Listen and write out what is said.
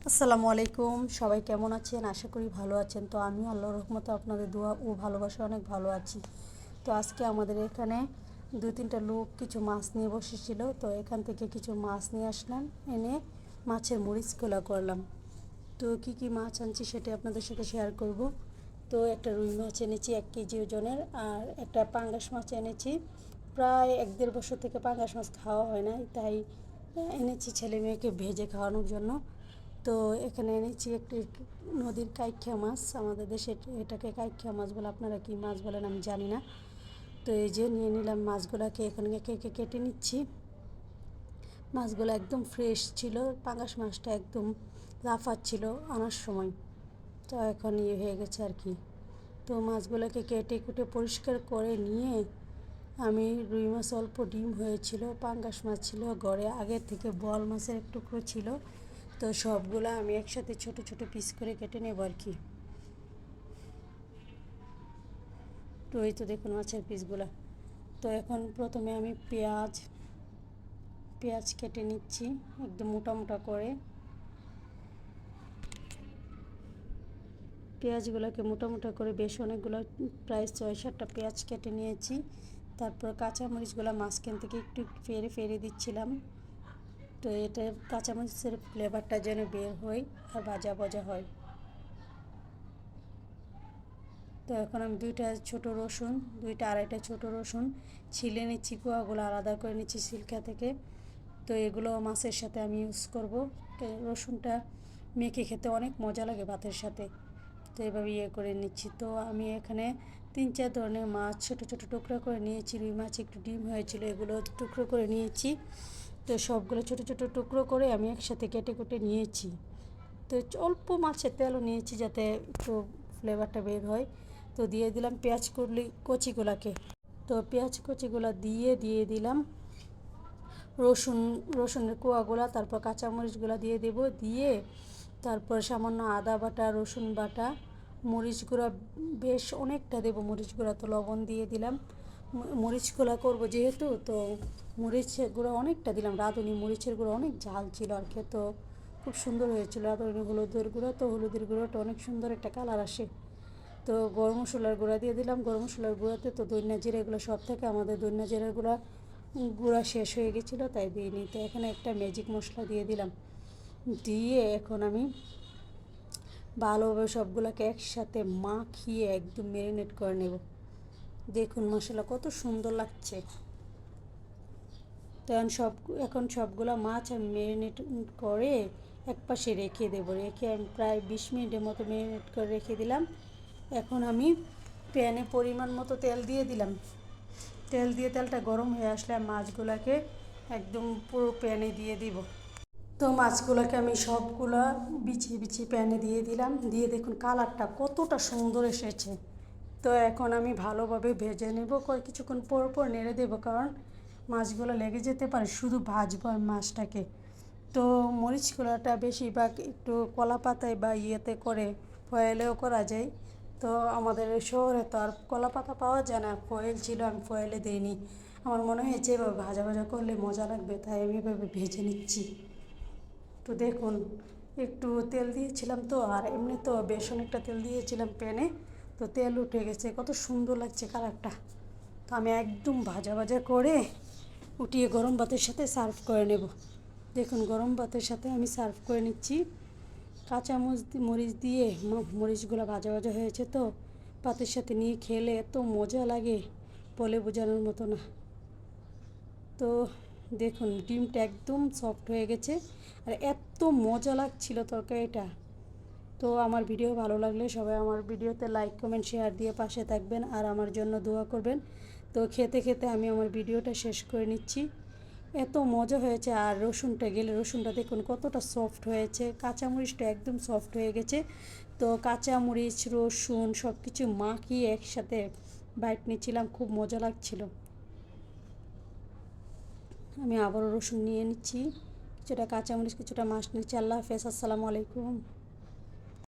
আসসালামু আলাইকুম, সবাই কেমন আছেন? আশা করি ভালো আছেন। তো আমি আল্লাহর রহমতে আপনাদের দোয়া ও ভালোবাসা অনেক ভালো আছি। তো আজকে আমাদের এখানে 2-3টা লোক কিছু মাছ নিয়ে বসেছিল, তো এখান থেকে কিছু মাছ নিয়ে আসলাম, এনে মাছের মরিচ খোলা করলাম। তো কি কি মাছ আনছি সেটা আপনাদের সাথে শেয়ার করব। তো একটা রুই মাছ এনেছি 1 কেজি ওজনের, আর একটা পাঙ্গাস মাছ এনেছি। প্রায় 1-1.5 বছর থেকে পাঙ্গাস মাছ খাওয়া হয় না, তাই এনেছি ছেলে মেয়েকে ভেজে খাওয়ানোর জন্য। তো এখানে এনেছি একটি নদীর কাইক্ষা মাছ, আমাদের দেশে এটাকে কাইক্ষা মাছ বলে, আপনারা কি মাছ বলেন আমি জানি না। তো এই যে নিয়ে নিলাম মাছগুলোকে, এখানে কেটে নিচ্ছি। মাছগুলো একদম ফ্রেশ ছিল, পাঙ্গাস মাছটা একদম লাফাচ্ছিল আনার সময়। তো এখন হয়ে গেছে আর কি। তো মাছগুলোকে কেটে কুটে পরিষ্কার করে নিয়ে আমি রুই মাছ অল্প ডিম হয়েছিল, পাঙ্গাস মাছ ছিল ঘরে আগের থেকে, বোয়াল মাছের এক টুকরো ছিল। তো সবগুলো আমি একসাথে ছোট ছোট পিস করে কেটে নেব আর কি। তো এই তো দেখুন মাছের পিসগুলো। তো এখন প্রথমে আমি পেঁয়াজ কেটে নিচ্ছি একদম মোটা মোটা করে। পেঁয়াজগুলোকে মোটা মোটা করে বেশ অনেকগুলো, প্রায় 6-7টা পেঁয়াজ কেটে নিয়েছি। তারপর কাঁচামরিচগুলো মাঝখান থেকে একটু ফেরে ফেরে দিচ্ছিলাম। তো এটা কাঁচামরিচের ফ্লেভারটা যেন বের হয় আর ভাজা ভাজা হয়। তো এখন আমি 2টা 2.5টা ছোট রসুন ছিলে নিচ্ছি, কোয়াগুলো আলাদা করে নিচ্ছি সিলকা থেকে। তো এগুলো মাছের সাথে আমি ইউজ করব। রসুনটা মেখে খেতে অনেক মজা লাগে ভাতের সাথে। তো এভাবে করে নিচ্ছি। তো আমি এখানে 3-4 ধরনের মাছ ছোট ছোট টুকরো করে নিয়েছি। রুই মাছ একটু ডিম হয়েছিল, এগুলো টুকরো করে নিয়েছি। তো সবগুলো ছোট ছোট টুকরো করে আমি একসাথে কেটে কুটে নিয়েছি। তো অল্প মাছের তেলও নিয়েছি যাতে একটু ফ্লেভারটা বের হয়। তো দিয়ে দিলাম পেঁয়াজ কচিগুলাকে। তো পেঁয়াজ কচিগুলা দিয়ে দিলাম রসুনের কোয়াগুলা, তারপর কাঁচামরিচগুলা দিয়ে দেব, দিয়ে তারপর সামান্য আদা বাটা, রসুন বাটা, মরিচ গুঁড়া বেশ অনেকটা দেবো মরিচ গুঁড়া। তো লবণ দিয়ে দিলাম, মরিচ গুঁড়া করবো যেহেতু, তো মরিচের গুঁড়া অনেকটা দিলাম। রাঁধুনি মরিচের গুঁড়া অনেক ঝাল ছিল আর কি, তো খুব সুন্দর হয়েছিল। রাঁধুনি হলুদের গুঁড়া, তো হলুদের গুঁড়োটা অনেক সুন্দর একটা কালার আসে। তো গরম মশলার গুঁড়া দিয়ে দিলাম। গরম মশলার গুঁড়াতে তো ধনিয়া জিরা এগুলো সব থেকে, আমাদের ধনিয়া জিরার গুঁড়া শেষ হয়ে গেছিলো তাই দিইনি। তো এখানে একটা ম্যাজিক মশলা দিয়ে দিলাম, দিয়ে এখন আমি ভালোভাবে সবগুলোকে একসাথে মাখিয়ে একদম ম্যারিনেট করে নেব। দেখুন মশলা কত সুন্দর লাগছে। তো এখন সবগুলো মাছ আমি ম্যারিনেট করে একপাশে রেখে দেবো। রেখে আমি প্রায় 20 মিনিটের মতো ম্যারিনেট করে রেখে দিলাম। এখন আমি প্যানে পরিমাণ মতো তেল দিয়ে দিলাম। তেলটা গরম হয়ে আসলে মাছগুলোকে একদম পুরো প্যানে দিয়ে দিব। তো মাছগুলোকে আমি সবগুলো বিছিয়ে বিছিয়ে প্যানে দিয়ে দিলাম। দিয়ে দেখুন কালারটা কতটা সুন্দর এসেছে। তো এখন আমি ভালোভাবে ভেজে নেব, কিছুক্ষণ পর পর নেড়ে দেবো, কারণ মাছগুলো লেগে যেতে পারে। শুধু ভাজবো আমি মাছটাকে। তো মরিচ খোলাটা বেশিরভাগ একটু কলা পাতায় বা ইয়েতে করে, ফয়েলেও করা যায়। তো আমাদের শহরে তো আর কলা পাতা পাওয়া যায় না, ফয়েল ছিল, আমি ফয়েলে দিইনি। আমার মনে হয়েছে এভাবে ভাজা ভাজা করলে মজা লাগবে, তাই আমি এভাবে ভেজে নিচ্ছি। তো দেখুন একটু তেল দিয়েছিলাম, তো আর এমনি তো বেশ অনেকটা তেল দিয়েছিলাম প্যানে, তো তেল উঠে গেছে, কত সুন্দর লাগছে কালারটা। তো আমি একদম ভাজা ভাজা করে উঠিয়ে গরম ভাতের সাথে সার্ভ করে নেব। দেখুন গরম ভাতের সাথে আমি সার্ভ করে নিচ্ছি। মরিচ দিয়ে মরিচগুলো ভাজা ভাজা হয়েছে, তো ভাতের সাথে নিয়ে খেলে এত মজা লাগে বলে বোঝানোর মতো না। তো দেখুন ডিমটা একদম সফট হয়ে গেছে, আর এত মজা লাগছিল তরকারিটা। তো আমার ভিডিও ভালো লাগলে সবাই আমার ভিডিওতে লাইক কমেন্ট শেয়ার দিয়ে পাশে থাকবেন, আর আমার জন্য দোয়া করবেন। তো খেতে খেতে আমি আমার ভিডিওটা শেষ করে নিচ্ছি। এত মজা হয়েছে, আর রসুনটা দেখুন কতটা সফট হয়েছে, কাঁচামরিচটা একদম সফট হয়ে গেছে। তো কাঁচামরিচ রসুন সব কিছু মাখিয়ে একসাথে বাইট নিচ্ছিলাম, খুব মজা লাগছিল। আমি আবারও রসুন নিয়ে নিচ্ছি, কিছুটা কাঁচামরিচ, কিছুটা মাছ নিচ্ছি। আল্লাহ হাফেজ, আসসালামু আলাইকুম।